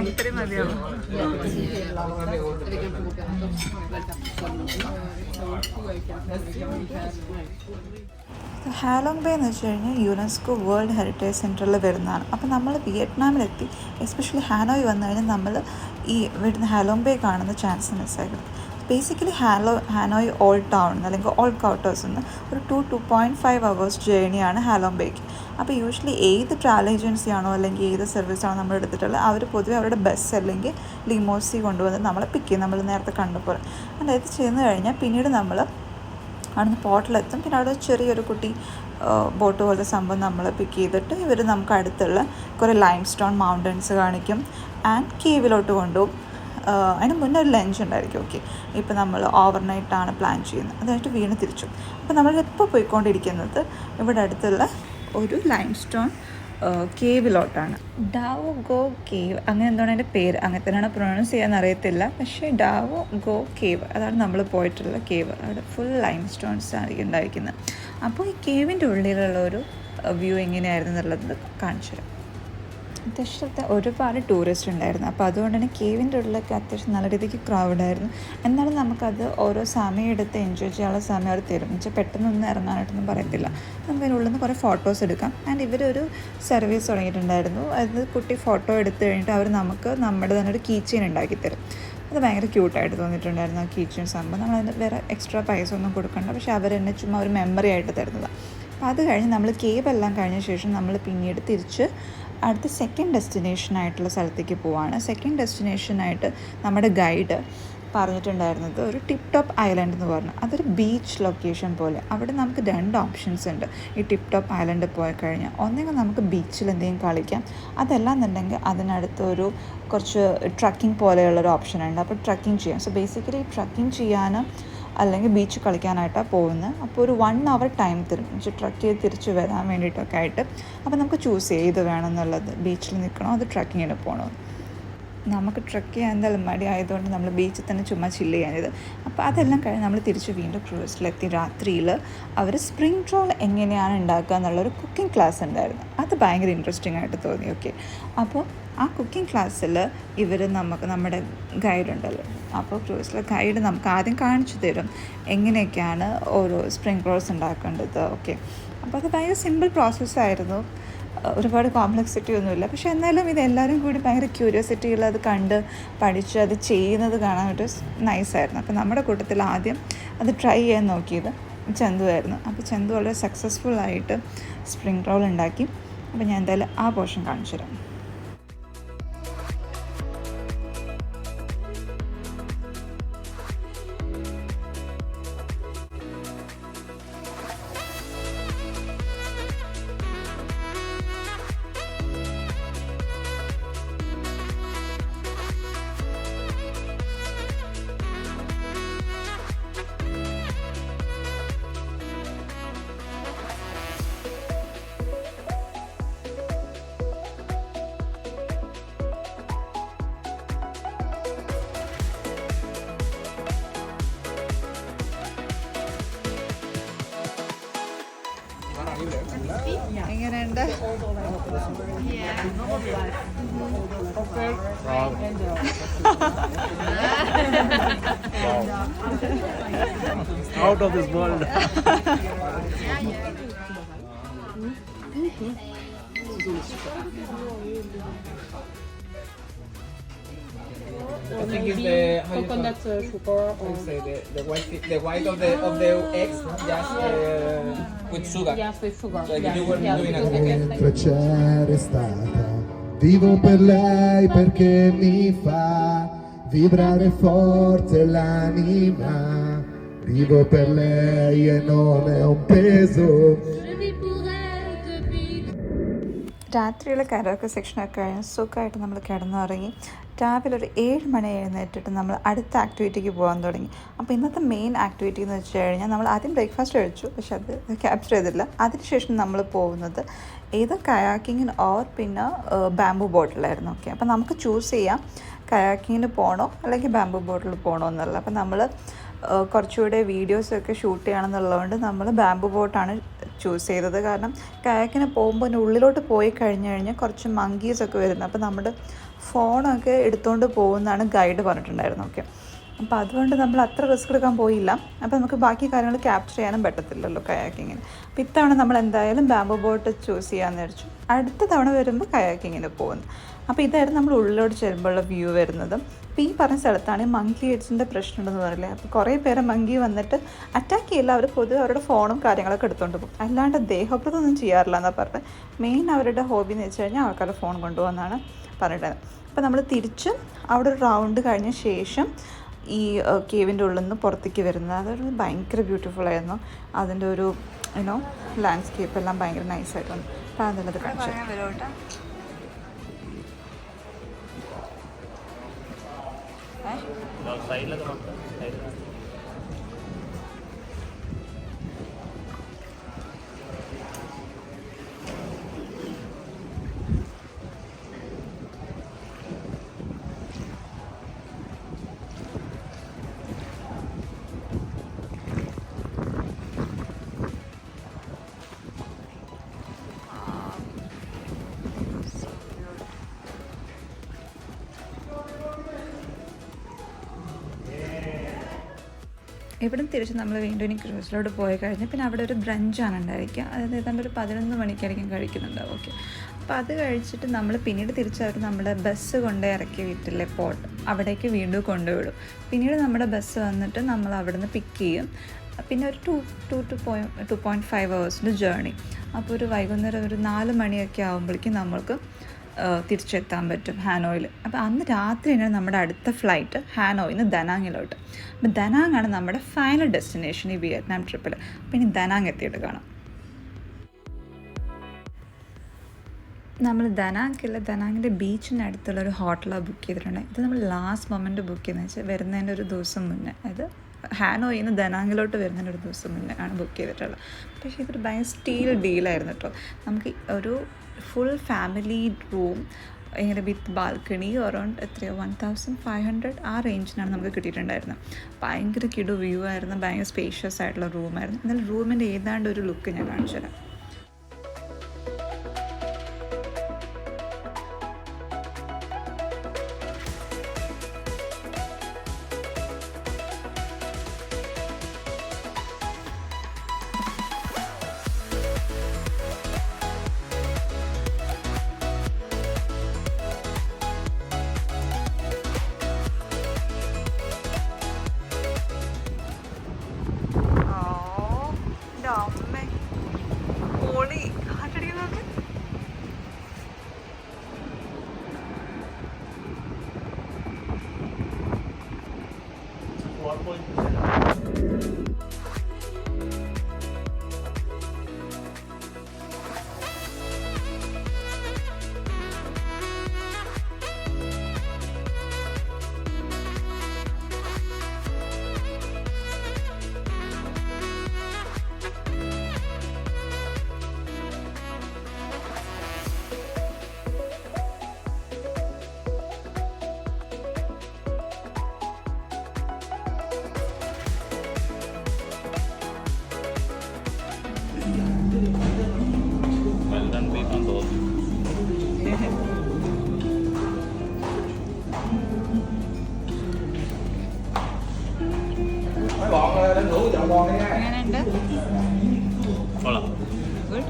ഇത്രയും മതിയാവും. Halong bay എന്ന് വെച്ച് കഴിഞ്ഞാൽ UNESCO world heritage സെൻറ്ററിൽ വരുന്നതാണ്. അപ്പോൾ നമ്മൾ വിയറ്റ്നാമിലെത്തി, especially Hanoi വന്നു കഴിഞ്ഞാൽ നമ്മൾ ഈ ഇവിടുന്ന് ഹാലോങ് ബേ കാണുന്ന ചാൻസ് മിസ്സായിരുന്നു. ബേസിക്കലി ഹാനോയ് ഓൾഡ് ടൗൺ അല്ലെങ്കിൽ ഓൾഡ് ക്വാർട്ടേഴ്സ് നിന്ന് ഒരു 2.5 hours ജേണിയാണ് ഹാലോങ് ബേക്ക്. അപ്പോൾ യൂഷ്വലി ഏത് ട്രാവൽ ഏജൻസി ആണോ അല്ലെങ്കിൽ ഏത് സർവീസാണോ നമ്മൾ എടുത്തിട്ടുള്ളത്, അവർ പൊതുവെ അവരുടെ ബസ് അല്ലെങ്കിൽ ലിമോസി കൊണ്ടുവന്ന് നമ്മളെ പിക്ക് ചെയ്യും. നമ്മൾ നേരത്തെ കണ്ടപ്പോൾ അതായത് ചെന്ന് കഴിഞ്ഞാൽ പിന്നീട് നമ്മൾ അവിടുന്ന് പോർട്ടിലെത്തും. പിന്നെ അവിടെ ചെറിയൊരു കുട്ടി ബോട്ട് പോലത്തെ സംഭവം നമ്മൾ പിക്ക് ചെയ്തിട്ട് ഇവർ നമുക്ക് അടുത്തുള്ള കുറേ ലൈം സ്റ്റോൺ മൗണ്ടൻസ് കാണിക്കും ആൻഡ് കേവിലോട്ട് കൊണ്ടുപോകും. അതിന് മുന്നേ ഒരു ലഞ്ച് ഉണ്ടായിരിക്കും. ഓക്കെ, ഇപ്പോൾ നമ്മൾ ഓവർനൈറ്റാണ് പ്ലാൻ ചെയ്യുന്നത്, അത് കഴിഞ്ഞിട്ട് വീണ് തിരിച്ചു. അപ്പോൾ നമ്മളിപ്പോൾ പോയിക്കൊണ്ടിരിക്കുന്നത് ഇവിടെ അടുത്തുള്ള ഒരു ലൈം സ്റ്റോൺ കേവിലോട്ടാണ്. ഡാവോ ഗോ കേവ് അങ്ങനെ എന്താണ് അതിൻ്റെ പേര്, അങ്ങനെ തന്നെയാണ് പ്രൊനൗൺസ് ചെയ്യാൻ അറിയത്തില്ല. പക്ഷേ ഡാവോ ഗോ കേവ് അതാണ് നമ്മൾ പോയിട്ടുള്ള കേവ്. അവിടെ ഫുൾ ലൈം സ്റ്റോൺസ് ആയിരിക്കും ഉണ്ടായിരിക്കുന്നത്. അപ്പോൾ ഈ കേവിൻ്റെ ഉള്ളിലുള്ള ഒരു വ്യൂ എങ്ങനെയായിരുന്നു എന്നുള്ളത് കാണിച്ചു തരാം. അത്യാവശ്യത്തെ ഒരുപാട് ടൂറിസ്റ്റ് ഉണ്ടായിരുന്നു. അപ്പോൾ അതുകൊണ്ട് തന്നെ കേവിൻ്റെ ഉള്ളിലൊക്കെ അത്യാവശ്യം നല്ല രീതിക്ക് ക്രൗഡായിരുന്നു. എന്നാലും നമുക്കത് ഓരോ സമയം എടുത്ത് എൻജോയ് ചെയ്യാനുള്ള സമയം അവർ തരും. എന്നുവെച്ചാൽ പെട്ടെന്നൊന്നും ഇറങ്ങാനായിട്ടൊന്നും പറയത്തില്ല. നമുക്ക് അതിൻ്റെ ഉള്ളിൽ നിന്ന് കുറേ ഫോട്ടോസ് എടുക്കാം. ആൻഡ് ഇവരൊരു സർവീസ് തുടങ്ങിയിട്ടുണ്ടായിരുന്നു. അത് കുട്ടി ഫോട്ടോ എടുത്ത് കഴിഞ്ഞിട്ട് അവർ നമുക്ക് നമ്മുടെ തന്നെ ഒരു കീ ചെയിൻ ഉണ്ടാക്കി തരും. അത് ഭയങ്കര ക്യൂട്ടായിട്ട് തോന്നിയിട്ടുണ്ടായിരുന്നു ആ കീ ചെയിൻ സംഭവം. നമ്മളതിന് വേറെ എക്സ്ട്രാ പൈസ ഒന്നും കൊടുക്കണ്ട, പക്ഷേ അവർ തന്നെ ചുമ്മാ ഒരു മെമ്മറി ആയിട്ട് തരുന്നതാണ്. അപ്പോൾ അത് കഴിഞ്ഞ് നമ്മൾ കേവ് എല്ലാം കഴിഞ്ഞ ശേഷം നമ്മൾ പിന്നീട് തിരിച്ച് അടുത്ത സെക്കൻഡ് ഡെസ്റ്റിനേഷനായിട്ടുള്ള സ്ഥലത്തേക്ക് പോവാണ്. സെക്കൻഡ് ഡെസ്റ്റിനേഷനായിട്ട് നമ്മുടെ ഗൈഡ് പറഞ്ഞിട്ടുണ്ടായിരുന്നത് ഒരു ടിപ്പ് ടോപ്പ് ഐലൻഡ് എന്ന് പറഞ്ഞു. അതൊരു ബീച്ച് ലൊക്കേഷൻ പോലെ. അവിടെ നമുക്ക് 2 ഓപ്ഷൻസ് ഉണ്ട് ഈ ടിപ്പ് ടോപ്പ് ഐലൻഡ് പോയി കഴിഞ്ഞാൽ. ഒന്നെങ്കിൽ നമുക്ക് ബീച്ചിൽ എന്തെങ്കിലും കളിക്കാം, അതല്ലാന്നുണ്ടെങ്കിൽ അതിനടുത്തൊരു കുറച്ച് ട്രക്കിംഗ് പോലെയുള്ളൊരു ഓപ്ഷൻ ഉണ്ട്. അപ്പോൾ ട്രക്കിംഗ് ചെയ്യാം. സോ ബേസിക്കലി ട്രക്കിംഗ് ചെയ്യാൻ അല്ലെങ്കിൽ ബീച്ച് കളിക്കാനായിട്ടാണ് പോകുന്നത്. അപ്പോൾ ഒരു 1 hour ടൈം തരും ട്രക്ക് ചെയ്ത് തിരിച്ച് വരാൻ വേണ്ടിയിട്ടൊക്കെ ആയിട്ട്. അപ്പോൾ നമുക്ക് ചൂസ് ചെയ്ത് വേണമെന്നുള്ളത്, ബീച്ചിൽ നിൽക്കണോ അത് ട്രക്കിങ്ങിന് പോകണോ. നമുക്ക് ട്രക്ക് ചെയ്യാൻ എന്തായാലും മടി ആയതുകൊണ്ട് നമ്മൾ ബീച്ചിൽ തന്നെ ചുമ്മാ ചില്ല് ചെയ്യാനിത്. അപ്പോൾ അതെല്ലാം കഴിഞ്ഞ് നമ്മൾ തിരിച്ച് വീണ്ടും ക്രൂസിലെത്തി. രാത്രിയിൽ അവർ സ്പ്രിംഗ് റോൾ എങ്ങനെയാണ് ഉണ്ടാക്കുക എന്നുള്ളൊരു കുക്കിംഗ് ക്ലാസ് ഉണ്ടായിരുന്നു. അത് ഭയങ്കര ഇൻട്രസ്റ്റിംഗ് ആയിട്ട് തോന്നി. ഓക്കെ, അപ്പോൾ ആ കുക്കിംഗ് ക്ലാസ്സിൽ ഇവർ നമ്മുടെ ഗൈഡുണ്ടല്ലോ, അപ്പോൾ ക്രൂസിലെ ഗൈഡ് നമുക്ക് ആദ്യം കാണിച്ചു തരും എങ്ങനെയൊക്കെയാണ് ഓരോ സ്പ്രിംഗ് റോൾസ് ഉണ്ടാക്കേണ്ടത്. ഓക്കെ, അപ്പോൾ അത് ഭയങ്കര സിമ്പിൾ പ്രോസസ്സായിരുന്നു. ഒരുപാട് കോംപ്ലക്സിറ്റി ഒന്നുമില്ല. പക്ഷേ എന്നാലും ഇതെല്ലാവരും കൂടി ഭയങ്കര ക്യൂരിയോസിറ്റിയിൽ അത് കണ്ട് പഠിച്ച് അത് ചെയ്യുന്നത് കാണാൻ ഒരു നൈസായിരുന്നു. അപ്പോൾ നമ്മുടെ കൂട്ടത്തിൽ ആദ്യം അത് ട്രൈ ചെയ്യാൻ നോക്കിയത് ചന്തു ആയിരുന്നു. അപ്പോൾ ചന്തു വളരെ സക്സസ്ഫുള്ളായിട്ട് സ്പ്രിംഗ് റോൾ ഉണ്ടാക്കി. അപ്പോൾ ഞാൻ എന്തായാലും ആ പോർഷൻ കാണിച്ചു തരാം. എങ്ങനെയുണ്ട്? Out of this world. I think it's the coconut sugar or the white of the eggs just with sugar. yes with sugar. Like yes, you were yes, doing with it. sugar. Mentre c'è stata, vivo per lei perché mi fa vibrare forte l'anima. Vivo per lei e non è un peso. രാത്രിയിലെ karaoke സെക്ഷനൊക്കെ കഴിഞ്ഞ് സുഖമായിട്ട് നമ്മൾ കിടന്നുറങ്ങി. രാവിലെ ഒരു 7 മണി എഴുന്നേറ്റിട്ട് നമ്മൾ അടുത്ത ആക്ടിവിറ്റിക്ക് പോകാൻ തുടങ്ങി. അപ്പോൾ ഇന്നത്തെ മെയിൻ ആക്ടിവിറ്റി എന്ന് വെച്ച് കഴിഞ്ഞാൽ നമ്മൾ ആദ്യം ബ്രേക്ക്ഫാസ്റ്റ് കഴിച്ചു, പക്ഷെ അത് ക്യാപ്ചർ ചെയ്തില്ല. അതിനുശേഷം നമ്മൾ പോകുന്നത് ഏതോ കയാക്കിങ്ങിന് ഓർ പിന്നെ ബാംബു ബോട്ടിലായിരുന്നു. ഓക്കെ, അപ്പോൾ നമുക്ക് ചൂസ് ചെയ്യാം കയാക്കിങ്ങിന് പോകണോ അല്ലെങ്കിൽ ബാംബു ബോട്ടിൽ പോകണോ എന്നുള്ളത്. അപ്പോൾ നമ്മൾ കുറച്ചുകൂടെ വീഡിയോസൊക്കെ ഷൂട്ട് ചെയ്യണമെന്നുള്ളതുകൊണ്ട് നമ്മൾ ബാംബു ബോട്ടാണ് ചൂസ് ചെയ്തത്. കാരണം കയാക്കിന് പോകുമ്പോൾ അതിൻ്റെ ഉള്ളിലോട്ട് പോയി കഴിഞ്ഞാൽ കുറച്ച് മങ്കീസൊക്കെ വരുന്നത്. അപ്പോൾ നമ്മുടെ ഫോണൊക്കെ എടുത്തുകൊണ്ട് പോകുന്നതാണ് ഗൈഡ് പറഞ്ഞിട്ടുണ്ടായിരുന്നു. ഓക്കെ, അപ്പോൾ അതുകൊണ്ട് നമ്മൾ അത്ര റിസ്ക് എടുക്കാൻ പോയില്ല. അപ്പോൾ നമുക്ക് ബാക്കി കാര്യങ്ങൾ ക്യാപ്ചർ ചെയ്യാനും പറ്റത്തില്ലല്ലോ കയാക്കിങ്ങിന്. അപ്പോൾ ഇത്തവണ നമ്മൾ എന്തായാലും ബാംബോ ബോട്ട് ചൂസ് ചെയ്യാമെന്ന് വിചാരിച്ചു. അടുത്ത തവണ വരുമ്പോൾ കയാക്കിങ്ങിന് പോകുന്നു. അപ്പോൾ ഇതായിരുന്നു നമ്മൾ ഉള്ളിലോട്ട് ചെല്ലുമ്പോഴുള്ള വ്യൂ വരുന്നത്. അപ്പോൾ ഈ പറഞ്ഞ സ്ഥലത്താണ് മങ്കി എയ്ഡ്സിൻ്റെ പ്രശ്നമുണ്ടെന്ന് പറയില്ലേ. അപ്പോൾ കുറേ പേരെ മങ്കി വന്നിട്ട് അറ്റാക്ക് ചെയ്യില്ല, അവർ പൊതുവെ അവരുടെ ഫോണും കാര്യങ്ങളൊക്കെ എടുത്തുകൊണ്ട് പോകും, അല്ലാണ്ട് ദേഹപ്രതൊന്നും ചെയ്യാറില്ല എന്നാണ് പറഞ്ഞത്. മെയിൻ അവരുടെ ഹോബി എന്ന് വെച്ച് കഴിഞ്ഞാൽ ആൾക്കാരുടെ ഫോൺ കൊണ്ടുപോകുന്നതാണ് പറഞ്ഞിട്ടത്. അപ്പോൾ നമ്മൾ തിരിച്ച് അവിടെ ഒരു റൗണ്ട് കഴിഞ്ഞ ശേഷം ഈ കേവിൻ്റെ ഉള്ളിൽ നിന്ന് പുറത്തേക്ക് വരുന്നത്. അതൊരു ഭയങ്കര ബ്യൂട്ടിഫുൾ ആയിരുന്നു. അതിൻ്റെ ഒരു ലാൻഡ്സ്കേപ്പ് എല്ലാം ഭയങ്കര നൈസായിട്ടുണ്ട്. അപ്പോൾ അതുള്ളത് കാണിച്ചു. ഇവിടെ തിരിച്ച് നമ്മൾ വീണ്ടും ഇനി ക്രൂസിലോട്ട് പോയി കഴിഞ്ഞാൽ പിന്നെ അവിടെ ഒരു ബ്രഞ്ചാണ് ഉണ്ടായിരിക്കുക. അതായത് ഏതാണ്ട് ഒരു 11 മണിക്കായിരിക്കും കഴിക്കുന്നുണ്ടാവും. ഓക്കെ, അപ്പോൾ അത് കഴിച്ചിട്ട് നമ്മൾ പിന്നീട് തിരിച്ചവർ നമ്മുടെ ബസ് കൊണ്ടേ ഇറക്കി വിട്ടില്ലേ പോർട്ട്, അവിടേക്ക് വീണ്ടും കൊണ്ടുവിടും. പിന്നീട് നമ്മുടെ ബസ് വന്നിട്ട് നമ്മൾ അവിടെ നിന്ന് പിക്ക് ചെയ്യും. പിന്നെ ഒരു 2.5 ഹവേഴ്സിൻ്റെ ജേർണി. അപ്പോൾ ഒരു വൈകുന്നേരം ഒരു 4 മണിയൊക്കെ ആകുമ്പോഴേക്കും നമ്മൾക്ക് തിരിച്ചെത്താൻ പറ്റും ഹാനോയിൽ. അപ്പോൾ അന്ന് രാത്രിയാണ് നമ്മുടെ അടുത്ത ഫ്ലൈറ്റ് ഹാനോയിൽ നിന്ന് ദനാങ്ങിലോട്ട്. അപ്പോൾ ദനാങ്ങാണ് നമ്മുടെ ഫൈനൽ ഡെസ്റ്റിനേഷൻ ഈ വിയറ്റ്നാം ട്രിപ്പിൽ. അപ്പോൾ ഇനി ദനാങ് എത്തിയിട്ട് കാണാം. നമ്മൾ ദനാങ്ങിൻ്റെ ബീച്ചിൻ്റെ അടുത്തുള്ളൊരു ഹോട്ടലാണ് ബുക്ക് ചെയ്തിട്ടുണ്ട്. ഇത് നമ്മൾ ലാസ്റ്റ് മൊമെൻറ്റ് ബുക്ക് ചെയ്യുന്നത് വെച്ചാൽ വരുന്നതിൻ്റെ ഒരു ദിവസം മുന്നേ, അതായത് ഹാനോയിൽ നിന്ന് ദനാങ്ങിലോട്ട് വരുന്നതിൻ്റെ ഒരു ദിവസം മുന്നേ ആണ് ബുക്ക് ചെയ്തിട്ടുള്ളത്. പക്ഷേ ഇതൊരു ഭയങ്കര സ്റ്റീൽ ഡീലായിരുന്നു കേട്ടോ. നമുക്ക് ഒരു ഫുൾ ഫാമിലി റൂം ഇങ്ങനെ വിത്ത് ബാൽക്കണി അറൗണ്ട് 1500 ആ റേഞ്ചിനാണ് നമുക്ക് കിട്ടിയിട്ടുണ്ടായിരുന്നത്. ഭയങ്കര കിടു വ്യൂ ആയിരുന്നു, ഭയങ്കര സ്പേഷ്യസ് ആയിട്ടുള്ള റൂമായിരുന്നു. എന്നാൽ റൂമിൻ്റെ ഏതാണ്ട് ഒരു ലുക്ക് ഞാൻ കാണിച്ചു തരാം. എങ്ങനെയുണ്ട്? ഗുഡ്.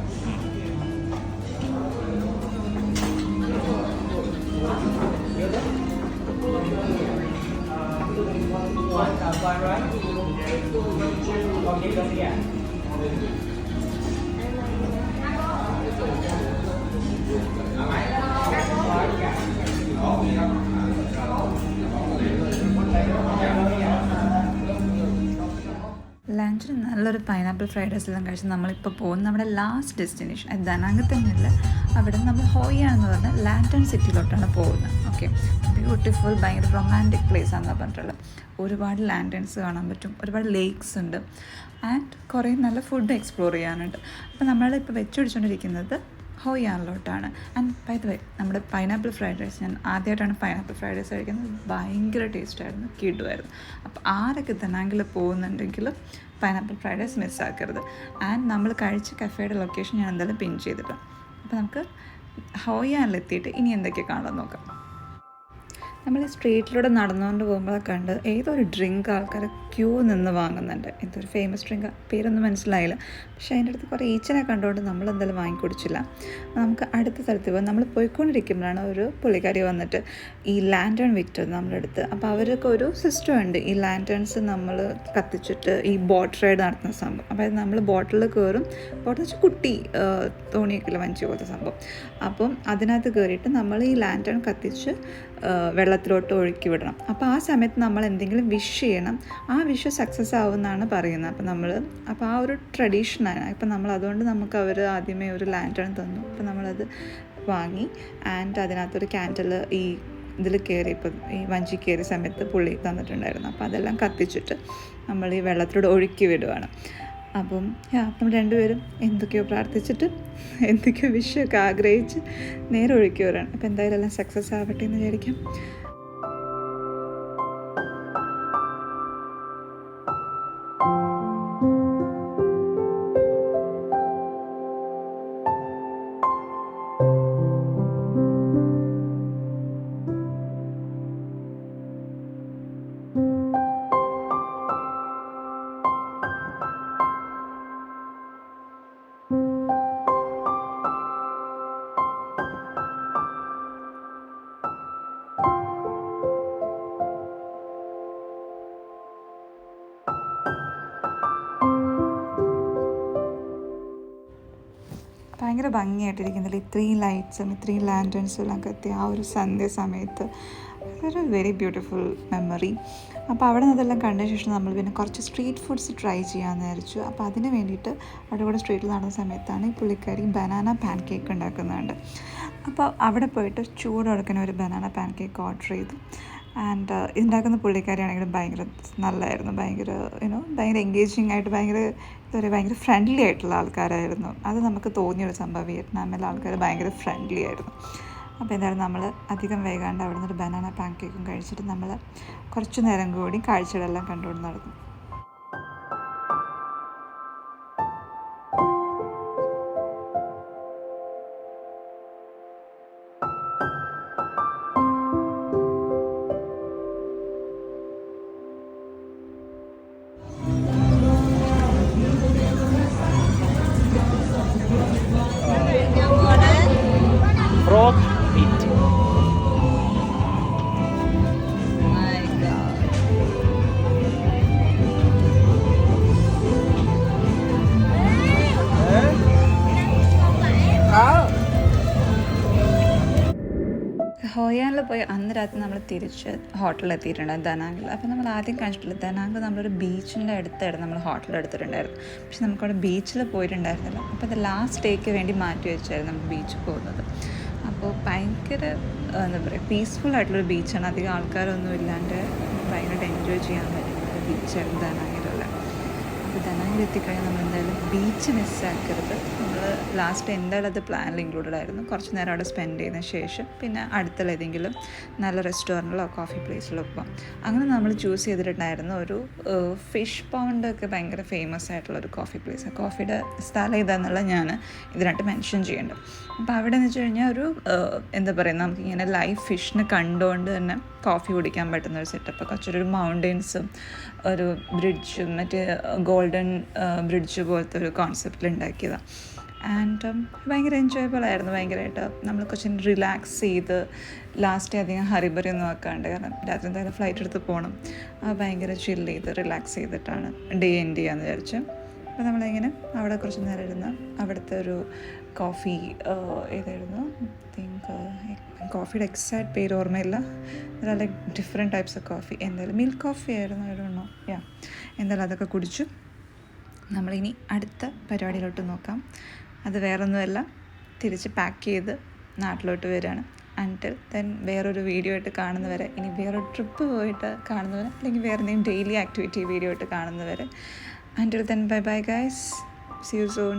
ലഞ്ചിന് നല്ലൊരു പൈനാപ്പിൾ ഫ്രൈഡ് റൈസ് എല്ലാം കഴിച്ച് നമ്മളിപ്പോൾ പോകുന്ന നമ്മുടെ ലാസ്റ്റ് ഡെസ്റ്റിനേഷൻ ദനാങ് തന്നെയല്ല, അവിടെ നമ്മൾ ഹോയിയാണെന്ന് പറഞ്ഞാൽ ലാൻറ്റൺ സിറ്റിയിലോട്ടാണ് പോകുന്നത്. ഓക്കെ, ബ്യൂട്ടിഫുൾ ഭയങ്കര റൊമാൻറ്റിക് പ്ലേസ് ആണെന്നാണ് പറഞ്ഞിട്ടുള്ളത്. ഒരുപാട് ലാൻറ്റേൺസ് കാണാൻ പറ്റും, ഒരുപാട് ലേക്സ് ഉണ്ട് ആൻഡ് കുറേ നല്ല ഫുഡ് എക്സ്പ്ലോർ ചെയ്യാനുണ്ട്. അപ്പോൾ നമ്മളിപ്പോൾ വെച്ചുപിടിച്ചുകൊണ്ടിരിക്കുന്നത് ഹോയാനിലോട്ടാണ്. ആൻഡ് ബൈ ദ വേ നമ്മുടെ പൈനാപ്പിൾ ഫ്രൈഡ് റൈസ്, ഞാൻ ആദ്യമായിട്ടാണ് പൈനാപ്പിൾ ഫ്രൈഡ് റൈസ് കഴിക്കുന്നത്. ഭയങ്കര ടേസ്റ്റായിരുന്നു, കിടുമായിരുന്നു. അപ്പോൾ ആരൊക്കെ ദനാങ്കിൽ പോകുന്നുണ്ടെങ്കിൽ പൈനാപ്പിൾ ഫ്രൈഡ് റൈസ് മിസ്സാക്കരുത്. ആൻഡ് നമ്മൾ കഴിച്ച കഫേയുടെ ലൊക്കേഷൻ ഞാൻ എന്തായാലും പിൻ ചെയ്തിട്ടാണ്. അപ്പോൾ നമുക്ക് ഹോയാനിലെത്തിയിട്ട് ഇനി എന്തൊക്കെയാണ് കാണാൻ നോക്കാം. നമ്മൾ ഈ സ്ട്രീറ്റിലൂടെ നടന്നുകൊണ്ട് പോകുമ്പോൾ കണ്ട് ഏതോ ഒരു ഡ്രിങ്ക് ആൾക്കാർ ക്യൂ നിന്ന് വാങ്ങുന്നുണ്ട്. എന്തൊരു ഫേമസ് ഡ്രിങ്ക്, പേരൊന്നും മനസ്സിലായില്ല. പക്ഷേ അതിൻ്റെ അടുത്ത് കുറേ ഈച്ചനെ കണ്ടുകൊണ്ട് നമ്മൾ എന്തായാലും വാങ്ങിക്കുടിച്ചില്ല. നമുക്ക് അടുത്ത സ്ഥലത്ത് പോകും. നമ്മൾ പോയിക്കൊണ്ടിരിക്കുമ്പോഴാണ് ഒരു പുള്ളിക്കാരി വന്നിട്ട് ഈ ലാൻറ്റേൺ വിറ്റത് നമ്മുടെ അടുത്ത്. അപ്പോൾ അവർക്ക് ഒരു സിസ്റ്റം ഉണ്ട്, ഈ ലാൻറ്റേൺസ് നമ്മൾ കത്തിച്ചിട്ട് ഈ ബോട്ട് റൈഡ് നടത്തുന്ന സംഭവം. അതായത് നമ്മൾ ബോട്ടിൽ കയറും, ബോട്ടിൽ വെച്ച് കുട്ടി തോണിയൊക്കെയുള്ള വഞ്ചി പോലത്തെ സംഭവം. അപ്പം അതിനകത്ത് കയറിയിട്ട് നമ്മൾ ഈ ലാൻറ്റേൺ കത്തിച്ച് വെള്ളത്തിലോട്ട് ഒഴുക്കി വിടണം. അപ്പോൾ ആ സമയത്ത് നമ്മൾ എന്തെങ്കിലും വിഷ് ചെയ്യണം. ആ വിഷ് സക്സസ് ആവുമെന്നാണ് പറയുന്നത്. അപ്പോൾ ആ ഒരു ട്രഡീഷനാണ്. അപ്പം നമ്മൾ അതുകൊണ്ട് നമുക്ക് അവർ ആദ്യമേ ഒരു ലാൻറ്റേൺ തന്നു. അപ്പോൾ നമ്മളത് വാങ്ങി. ആൻഡ് അതിനകത്തൊരു ക്യാൻഡിൽ ഈ ഇതിൽ കയറിയപ്പോൾ ഈ വഞ്ചി കയറിയ സമയത്ത് പുള്ളി തന്നിട്ടുണ്ടായിരുന്നു. അപ്പോൾ അതെല്ലാം കത്തിച്ചിട്ട് നമ്മൾ ഈ വെള്ളത്തിലൂടെ ഒഴുക്കി വിടുവാണ്. അപ്പം നമ്മൾ രണ്ടുപേരും എന്തൊക്കെയോ പ്രാർത്ഥിച്ചിട്ട് എന്തൊക്കെയോ വിഷയമൊക്കെ ആഗ്രഹിച്ച് നേരെ ഒഴുക്കി വരാണ്. അപ്പോൾ എന്തായാലും എല്ലാം സക്സസ് ആവട്ടെ എന്ന് വിചാരിക്കാം. ഭയങ്കര ഭംഗിയായിട്ടിരിക്കുന്നില്ല, ഇത്രയും ലൈറ്റ്സും ഇത്രയും ലാൻറ്റേൺസും എല്ലാം കത്തി ആ ഒരു സന്ധ്യ സമയത്ത്. അതൊരു വെരി ബ്യൂട്ടിഫുൾ മെമ്മറി. അപ്പോൾ അവിടെ നിന്നെല്ലാം കണ്ടതിന് ശേഷം നമ്മൾ പിന്നെ കുറച്ച് സ്ട്രീറ്റ് ഫുഡ്സ് ട്രൈ ചെയ്യാമെന്ന് വിചാരിച്ചു. അപ്പോൾ അതിന് വേണ്ടിയിട്ട് അവിടെ കൂടെ സ്ട്രീറ്റിൽ നടന്ന സമയത്താണ് ഈ പുള്ളിക്കാരി ബനാന പാൻ കേക്ക് ഉണ്ടാക്കുന്നുണ്ട്. അപ്പോൾ അവിടെ പോയിട്ട് ചൂട് കൊടുക്കുന്ന ഒരു ബനാന പാൻ കേക്ക് ഓർഡർ ചെയ്തു. ആൻഡ് ഉണ്ടാക്കുന്ന പുള്ളിക്കാരിയാണെങ്കിലും ഭയങ്കര നല്ലതായിരുന്നു. ഭയങ്കര എൻഗേജിങ് ആയിട്ട് ഭയങ്കര ഫ്രണ്ട്ലി ആയിട്ടുള്ള ആൾക്കാരായിരുന്നു. അത് നമുക്ക് തോന്നിയൊരു സംഭവം. വിയറ്റ്നാമിലെ ആൾക്കാർ ഭയങ്കര ഫ്രണ്ട്ലി ആയിരുന്നു. അപ്പോൾ എന്തായാലും നമ്മൾ അധികം വൈകാണ്ട് അവിടെ നിന്നൊരു ബനാന പാൻ കേക്കും കഴിച്ചിട്ട് നമ്മൾ കുറച്ച് നേരം കൂടി കാഴ്ചകളെല്ലാം കണ്ടുകൊണ്ട് നടന്നു. Frog meat. ഹോയാനിൽ പോയി അന്ന് രാത്രി നമ്മൾ തിരിച്ച് ഹോട്ടലിൽ എത്തിയിട്ടുണ്ടായിരുന്നു ദനാങ്ങിൽ. അപ്പോൾ നമ്മൾ ആദ്യം കാണിച്ചിട്ടില്ല, ദനാങ്ങിൽ നമ്മളൊരു ബീച്ചിൻ്റെ അടുത്തായിരുന്നു നമ്മൾ ഹോട്ടൽ എടുത്തിട്ടുണ്ടായിരുന്നു. പക്ഷെ നമുക്കവിടെ ബീച്ചിൽ പോയിട്ടുണ്ടായിരുന്നില്ല. അപ്പോൾ അത് ലാസ്റ്റ് ഡേക്ക് വേണ്ടി മാറ്റി വെച്ചായിരുന്നു നമുക്ക് ബീച്ചിൽ പോകുന്നത്. അപ്പോൾ ഭയങ്കര എന്താ പറയുക, പീസ്ഫുൾ ആയിട്ടുള്ളൊരു ബീച്ചാണ്. അധികം ആൾക്കാരൊന്നും ഇല്ലാണ്ട് ഭയങ്കരമായിട്ട് എൻജോയ് ചെയ്യാൻ പറ്റുന്ന ബീച്ചായിരുന്നു ദനാങ്ങിലുള്ള. അപ്പോൾ ദനാങ്ങിൽ എത്തിക്കഴിഞ്ഞാൽ നമ്മൾ എന്തായാലും ബീച്ച് മിസ്സാക്കരുത്. നമ്മൾ ലാസ്റ്റ് എന്തായാലും അത് പ്ലാനിൽ ഇൻക്ലൂഡഡ് ആയിരുന്നു. കുറച്ച് നേരം അവിടെ സ്പെൻഡ് ചെയ്തതിന് ശേഷം പിന്നെ അടുത്തുള്ള ഏതെങ്കിലും നല്ല റെസ്റ്റോറൻറ്റിലോ കോഫി പ്ലേസിലോ പോകാം. അങ്ങനെ നമ്മൾ ചൂസ് ചെയ്തിട്ടുണ്ടായിരുന്നു ഒരു ഫിഷ് പൗണ്ടൊക്കെ ഭയങ്കര ഫേമസ് ആയിട്ടുള്ളൊരു കോഫി പ്ലേസ്. കോഫിയുടെ സ്ഥലം ഇതാണെന്നുള്ള ഞാൻ ഇതിനായിട്ട് മെൻഷൻ ചെയ്യേണ്ടത്. അപ്പോൾ അവിടെ എന്ന് വെച്ച് കഴിഞ്ഞാൽ ഒരു എന്താ പറയുക, നമുക്കിങ്ങനെ ലൈവ് ഫിഷിനെ കണ്ടുകൊണ്ട് തന്നെ കോഫി കുടിക്കാൻ പറ്റുന്ന ഒരു സെറ്റപ്പ്. കുറച്ചൊരു മൗണ്ടെയ്ൻസും ഒരു ബ്രിഡ്ജും മറ്റേ ഗോൾഡൻ ബ്രിഡ്ജ് പോലത്തെ ഒരു കോൺസെപ്റ്റിൽ ഉണ്ടാക്കിയതാണ്. ആൻഡ് ഭയങ്കര എൻജോയബിൾ ആയിരുന്നു. ഭയങ്കരമായിട്ട് നമ്മൾ കുറച്ച് റിലാക്സ് ചെയ്ത് ലാസ്റ്റ് അധികം ഹറിബറി ഒന്നും ആക്കാണ്ട്, കാരണം രാത്രി എന്തായാലും ഫ്ലൈറ്റ് എടുത്ത് പോകണം. ഭയങ്കര ചില്ല് ചെയ്ത് റിലാക്സ് ചെയ്തിട്ടാണ് ഡേ എൻഡ് ചെയ്യാമെന്ന് വിചാരിച്ചു. അപ്പോൾ നമ്മളിങ്ങനെ അവിടെ കുറച്ച് നേരം ഇരുന്ന് അവിടുത്തെ ഒരു കോഫി ഏതായിരുന്നു, കോഫിയുടെ എക്സാക്ട് പേര് ഓർമ്മയില്ല. Like different types of coffee, എന്തായാലും മിൽക്ക് കോഫി ആയിരുന്നു, ആയിരുന്നു എന്തായാലും അതൊക്കെ കുടിച്ചു. നമ്മളിനി അടുത്ത പരിപാടിയിലോട്ട് നോക്കാം. അത് വേറൊന്നുമല്ല, തിരിച്ച് പാക്ക് ചെയ്ത് നാട്ടിലോട്ട് വരികയാണ്. അൻറ്റിൽ ദെൻ വേറൊരു വീഡിയോ ആയിട്ട് കാണുന്നവരെ, ഇനി വേറൊരു ട്രിപ്പ് പോയിട്ട് കാണുന്നവരെ, അല്ലെങ്കിൽ വേറെ എന്തെങ്കിലും ഡെയിലി ആക്ടിവിറ്റി വീഡിയോ ആയിട്ട് കാണുന്നവരെ. Until then bye bye guys, see you soon.